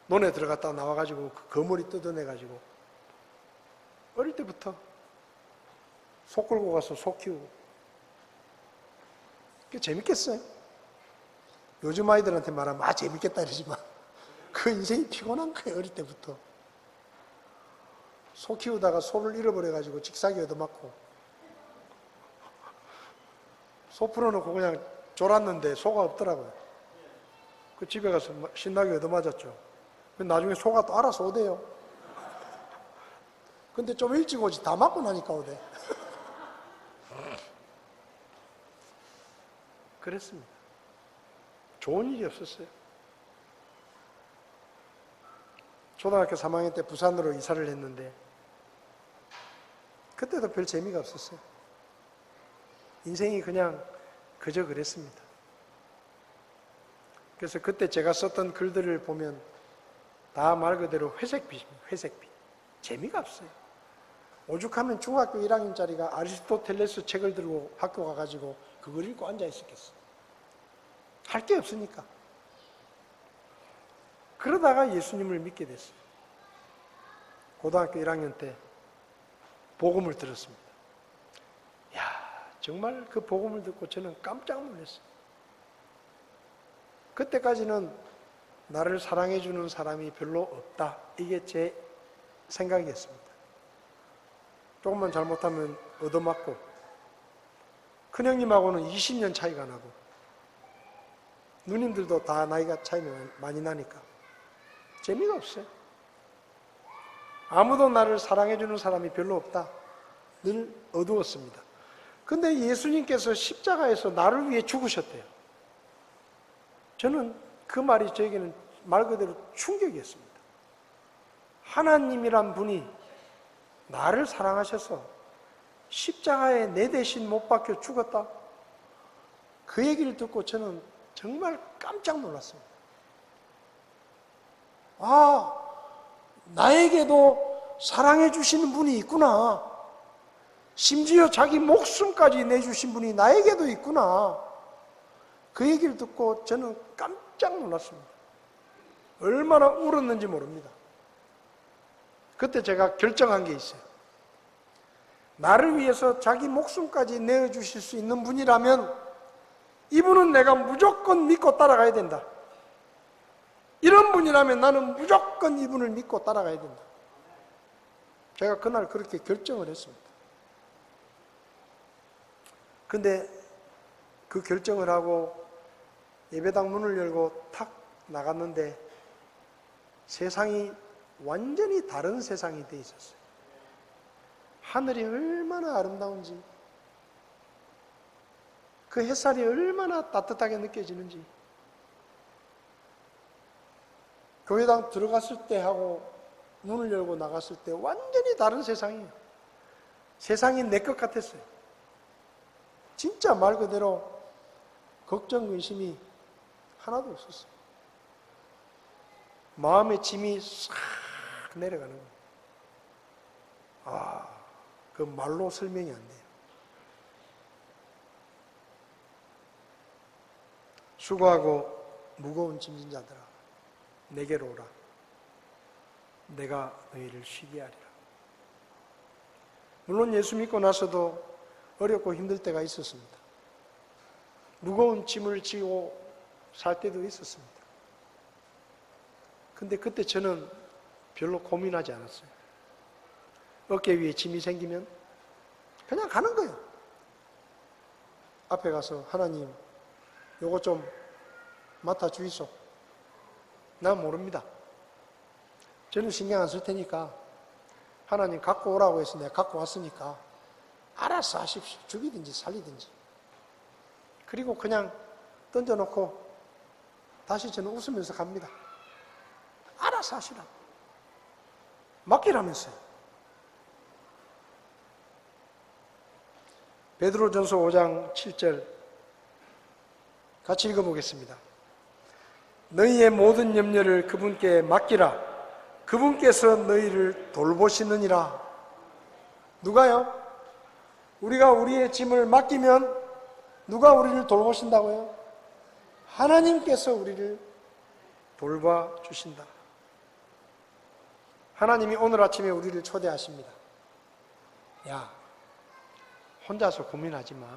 논에 들어갔다가 나와가지고 그 거머리 뜯어내가지고 어릴 때부터 소 끌고 가서 소 키우고. 그게 재밌겠어요? 요즘 아이들한테 말하면 재밌겠다 이러지만 그 인생이 피곤한 거예요. 어릴 때부터 소 키우다가 소를 잃어버려가지고 직사기 얻어맞고, 소 풀어놓고 그냥 졸았는데 소가 없더라고요. 그 집에 가서 신나게 얻어맞았죠. 나중에 소가 또 알아서 오대요. 근데 좀 일찍 오지, 다 맞고 나니까 오대. 그랬습니다. 좋은 일이 없었어요. 초등학교 3학년 때 부산으로 이사를 했는데 그때도 별 재미가 없었어요. 인생이 그냥 그저 그랬습니다. 그래서 그때 제가 썼던 글들을 보면 다 말 그대로 회색빛입니다. 회색빛. 재미가 없어요. 오죽하면 중학교 1학년짜리가 아리스토텔레스 책을 들고 학교 가가지고 그걸 읽고 앉아 있었겠어. 할 게 없으니까. 그러다가 예수님을 믿게 됐어요. 고등학교 1학년 때 복음을 들었습니다. 야, 정말 그 복음을 듣고 저는 깜짝 놀랐어요. 그때까지는 나를 사랑해주는 사람이 별로 없다. 이게 제 생각이었습니다. 조금만 잘못하면 얻어맞고, 큰형님하고는 20년 차이가 나고, 누님들도 다 나이가 차이가 많이 나니까 재미가 없어요. 아무도 나를 사랑해주는 사람이 별로 없다. 늘 어두웠습니다. 근데 예수님께서 십자가에서 나를 위해 죽으셨대요. 저는 그 말이 저에게는 말 그대로 충격이었습니다. 하나님이란 분이 나를 사랑하셔서 십자가에 내 대신 못 박혀 죽었다. 그 얘기를 듣고 저는 정말 깜짝 놀랐습니다. 나에게도 사랑해 주시는 분이 있구나. 심지어 자기 목숨까지 내주신 분이 나에게도 있구나. 그 얘기를 듣고 저는 깜짝 놀랐습니다. 얼마나 울었는지 모릅니다. 그때 제가 결정한 게 있어요. 나를 위해서 자기 목숨까지 내어주실 수 있는 분이라면 이분은 내가 무조건 믿고 따라가야 된다. 이런 분이라면 나는 무조건 이분을 믿고 따라가야 된다. 제가 그날 그렇게 결정을 했습니다. 근데 그 결정을 하고 예배당 문을 열고 탁 나갔는데 세상이 완전히 다른 세상이 돼 있었어요. 하늘이 얼마나 아름다운지, 그 햇살이 얼마나 따뜻하게 느껴지는지, 교회당 들어갔을 때 하고 문을 열고 나갔을 때 완전히 다른 세상이에요. 세상이 내 것 같았어요. 진짜 말 그대로 걱정, 의심이 하나도 없었어요. 마음의 짐이 싹 내려가는 거예요. 아, 그 말로 설명이 안 돼요. 수고하고 무거운 짐진 자들아, 내게로 오라. 내가 너희를 쉬게 하리라. 물론 예수 믿고 나서도 어렵고 힘들 때가 있었습니다. 무거운 짐을 지고 살 때도 있었습니다. 근데 그때 저는 별로 고민하지 않았어요. 어깨 위에 짐이 생기면 그냥 가는 거예요. 앞에 가서 하나님, 요거 좀 맡아 주이소. 난 모릅니다. 저는 신경 안 쓸 테니까 하나님 갖고 오라고 해서 내가 갖고 왔으니까 알아서 하십시오. 죽이든지 살리든지. 그리고 그냥 던져놓고 다시 저는 웃으면서 갑니다. 알아서 하시라. 맡기라면서요. 베드로전서 5장 7절 같이 읽어보겠습니다. 너희의 모든 염려를 그분께 맡기라. 그분께서 너희를 돌보시느니라. 누가요? 우리가 우리의 짐을 맡기면 누가 우리를 돌보신다고요? 하나님께서 우리를 돌봐주신다. 하나님이 오늘 아침에 우리를 초대하십니다. 야, 혼자서 고민하지 마.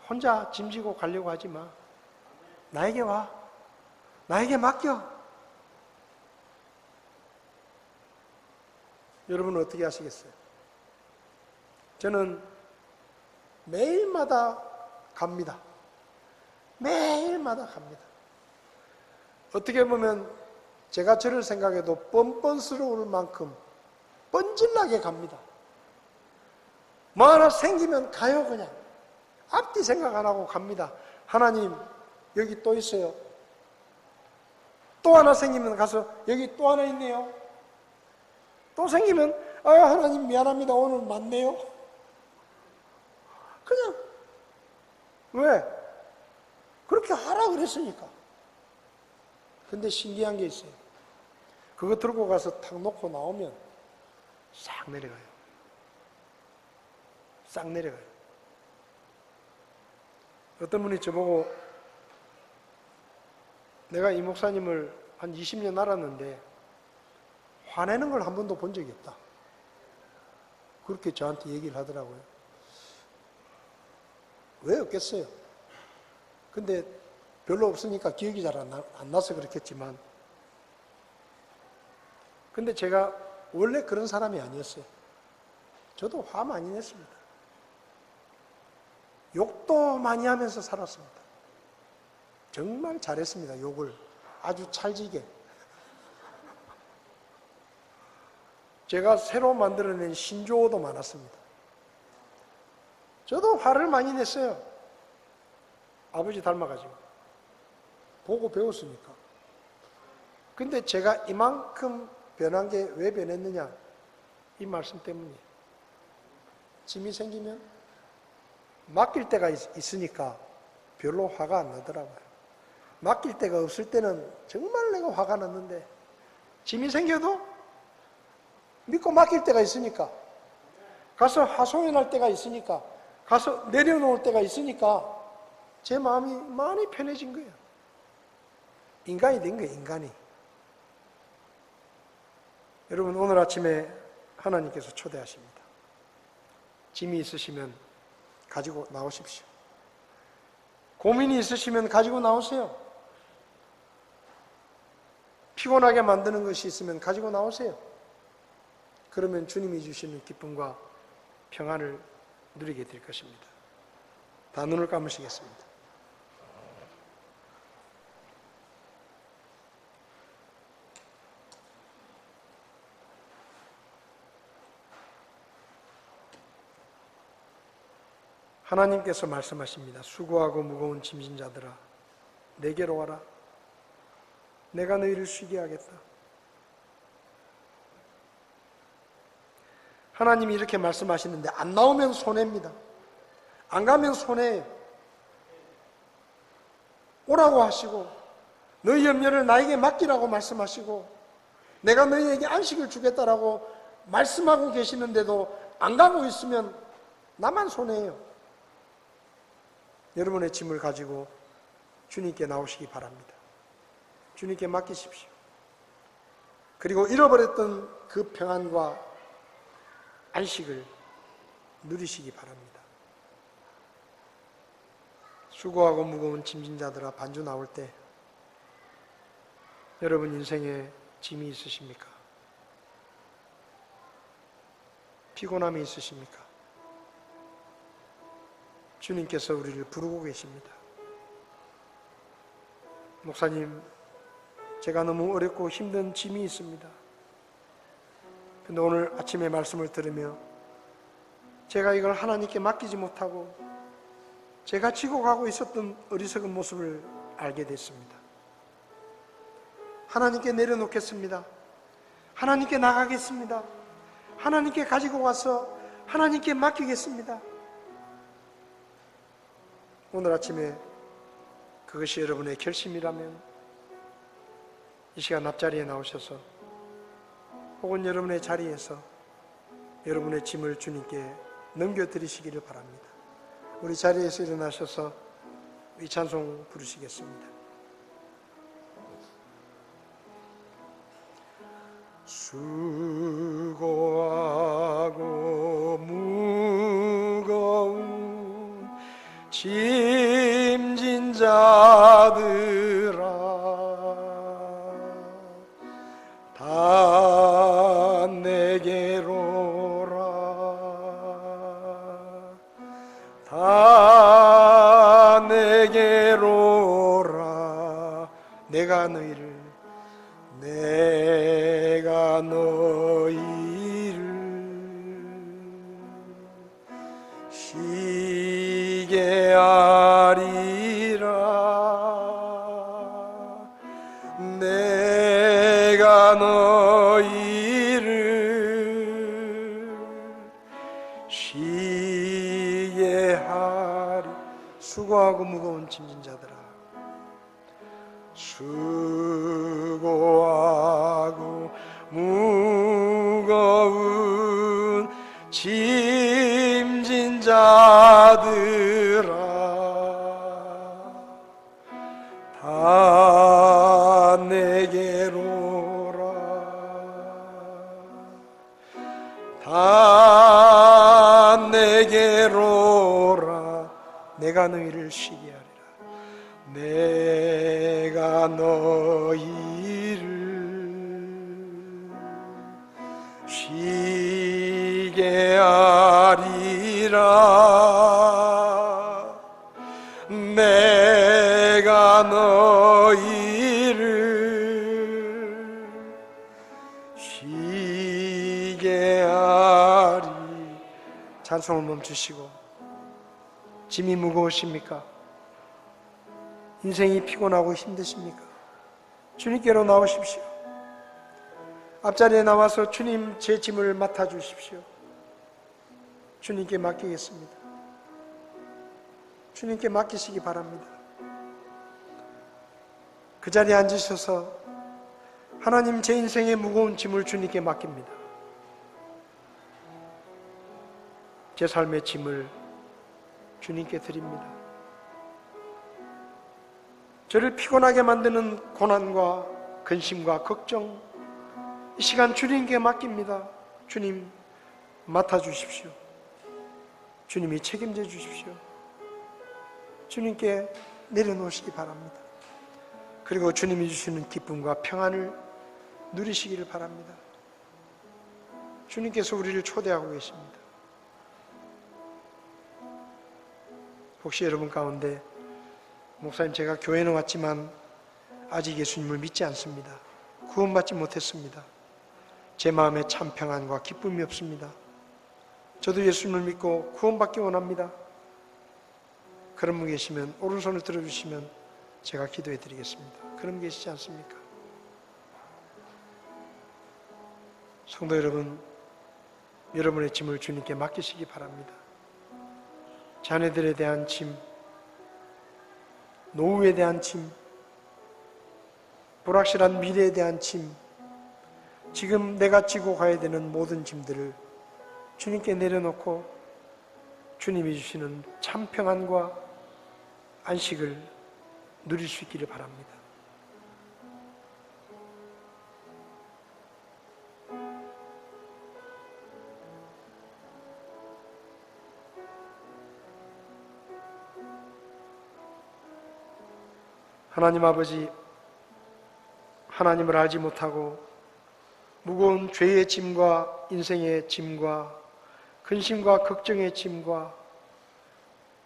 혼자 짐지고 가려고 하지 마. 나에게 와. 나에게 맡겨. 여러분은 어떻게 하시겠어요? 저는 매일마다 갑니다. 매일마다 갑니다. 어떻게 보면 제가 저를 생각해도 뻔뻔스러울 만큼 뻔질나게 갑니다. 뭐 하나 생기면 가요. 그냥 앞뒤 생각 안 하고 갑니다. 하나님, 여기 또 있어요. 또 하나 생기면 가서 여기 또 하나 있네요. 또 생기면 하나님 미안합니다. 오늘 많네요. 그냥 왜? 그렇게 하라 그랬으니까. 근데 신기한 게 있어요. 그거 들고 가서 탁 놓고 나오면 싹 내려가요. 싹 내려가요. 어떤 분이 저보고 내가 이 목사님을 한 20년 알았는데 화내는 걸 한 번도 본 적이 없다. 그렇게 저한테 얘기를 하더라고요. 왜 없겠어요? 근데 별로 없으니까 기억이 잘 안 나서 그렇겠지만, 근데 제가 원래 그런 사람이 아니었어요. 저도 화 많이 냈습니다. 욕도 많이 하면서 살았습니다. 정말 잘했습니다. 욕을 아주 찰지게. 제가 새로 만들어낸 신조어도 많았습니다. 저도 화를 많이 냈어요. 아버지 닮아가지고. 보고 배웠으니까. 근데 제가 이만큼 변한 게 왜 변했느냐? 이 말씀 때문이에요. 짐이 생기면 맡길 때가 있으니까 별로 화가 안 나더라고요. 맡길 때가 없을 때는 정말 내가 화가 났는데, 짐이 생겨도 믿고 맡길 때가 있으니까, 가서 하소연할 때가 있으니까, 가서 내려놓을 때가 있으니까 제 마음이 많이 편해진 거예요. 인간이 된 거예요, 인간이. 여러분, 오늘 아침에 하나님께서 초대하십니다. 짐이 있으시면 가지고 나오십시오. 고민이 있으시면 가지고 나오세요. 피곤하게 만드는 것이 있으면 가지고 나오세요. 그러면 주님이 주시는 기쁨과 평안을 누리게 될 것입니다. 다 눈을 감으시겠습니다. 하나님께서 말씀하십니다. 수고하고 무거운 짐진 자들아, 내게로 와라. 내가 너희를 쉬게 하겠다. 하나님이 이렇게 말씀하시는데 안 나오면 손해입니다. 안 가면 손해예요. 오라고 하시고 너희 염려를 나에게 맡기라고 말씀하시고 내가 너희에게 안식을 주겠다라고 말씀하고 계시는데도 안 가고 있으면 나만 손해예요. 여러분의 짐을 가지고 주님께 나오시기 바랍니다. 주님께 맡기십시오. 그리고 잃어버렸던 그 평안과 안식을 누리시기 바랍니다. 수고하고 무거운 짐진 자들아, 반주 나올 때 여러분 인생에 짐이 있으십니까? 피곤함이 있으십니까? 주님께서 우리를 부르고 계십니다. 목사님, 제가 너무 어렵고 힘든 짐이 있습니다. 근데 오늘 아침에 말씀을 들으며 제가 이걸 하나님께 맡기지 못하고 제가 지고 가고 있었던 어리석은 모습을 알게 됐습니다. 하나님께 내려놓겠습니다. 하나님께 나가겠습니다. 하나님께 가지고 가서 하나님께 맡기겠습니다. 오늘 아침에 그것이 여러분의 결심이라면 이 시간 앞자리에 나오셔서 혹은 여러분의 자리에서 여러분의 짐을 주님께 넘겨드리시기를 바랍니다. 우리 자리에서 일어나셔서 이 찬송 부르시겠습니다. 수고하고 무거운 짐진 자들아, 다 내게로 오라. 다 내게로 오라. 내가 너희를 쉬게 하리라. 내가 너희를 쉬게 하리. 수고하고 무거운 짐진 자들아, 수고하고 무거운 짐진 자들아, 다 내게로 오라. 다 내게로 오라. 내가 너희를 쉬게 하리라. 내가 너희를 쉬게 하리라. 내가 너희를 쉬게 하리. 찬송을 멈추시고, 짐이 무거우십니까? 인생이 피곤하고 힘드십니까? 주님께로 나오십시오. 앞자리에 나와서 주님, 제 짐을 맡아주십시오. 주님께 맡기겠습니다. 주님께 맡기시기 바랍니다. 그 자리에 앉으셔서 하나님, 제 인생의 무거운 짐을 주님께 맡깁니다. 제 삶의 짐을 주님께 드립니다. 저를 피곤하게 만드는 고난과 근심과 걱정, 이 시간 주님께 맡깁니다. 주님 맡아주십시오. 주님이 책임져 주십시오. 주님께 내려놓으시기 바랍니다. 그리고 주님이 주시는 기쁨과 평안을 누리시기를 바랍니다. 주님께서 우리를 초대하고 계십니다. 혹시 여러분 가운데 목사님, 제가 교회는 왔지만 아직 예수님을 믿지 않습니다. 구원받지 못했습니다. 제 마음에 참 평안과 기쁨이 없습니다. 저도 예수님을 믿고 구원받기 원합니다. 그런 분 계시면 오른손을 들어주시면 제가 기도해 드리겠습니다. 그런 분 계시지 않습니까? 성도 여러분, 여러분의 짐을 주님께 맡기시기 바랍니다. 자녀들에 대한 짐, 노후에 대한 짐, 불확실한 미래에 대한 짐, 지금 내가 지고 가야 되는 모든 짐들을 주님께 내려놓고 주님이 주시는 참 평안과 안식을 누릴 수 있기를 바랍니다. 하나님 아버지, 하나님을 알지 못하고 무거운 죄의 짐과 인생의 짐과 근심과 걱정의 짐과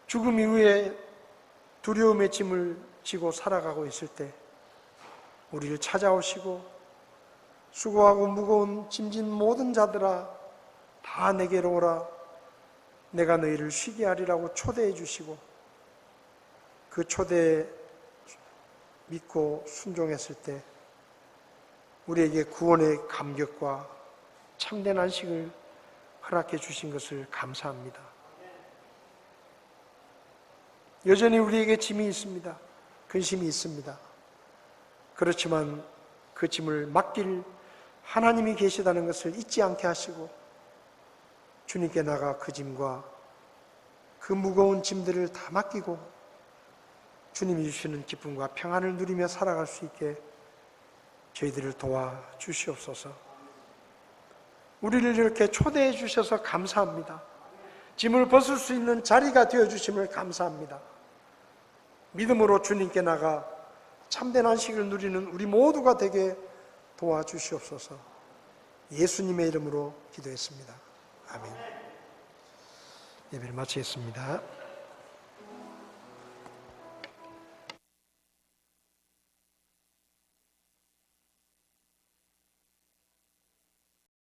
죽음 이후에 두려움의 짐을 지고 살아가고 있을 때 우리를 찾아오시고 수고하고 무거운 짐진 모든 자들아 다 내게로 오라, 내가 너희를 쉬게 하리라고 초대해 주시고 그 초대에 믿고 순종했을 때 우리에게 구원의 감격과 참된 안식을 허락해 주신 것을 감사합니다. 여전히 우리에게 짐이 있습니다. 근심이 있습니다. 그렇지만 그 짐을 맡길 하나님이 계시다는 것을 잊지 않게 하시고 주님께 나가 그 짐과 그 무거운 짐들을 다 맡기고 주님이 주시는 기쁨과 평안을 누리며 살아갈 수 있게 저희들을 도와주시옵소서. 우리를 이렇게 초대해 주셔서 감사합니다. 짐을 벗을 수 있는 자리가 되어주심을 감사합니다. 믿음으로 주님께 나가 참된 안식을 누리는 우리 모두가 되게 도와주시옵소서. 예수님의 이름으로 기도했습니다. 아멘. 예배를 마치겠습니다.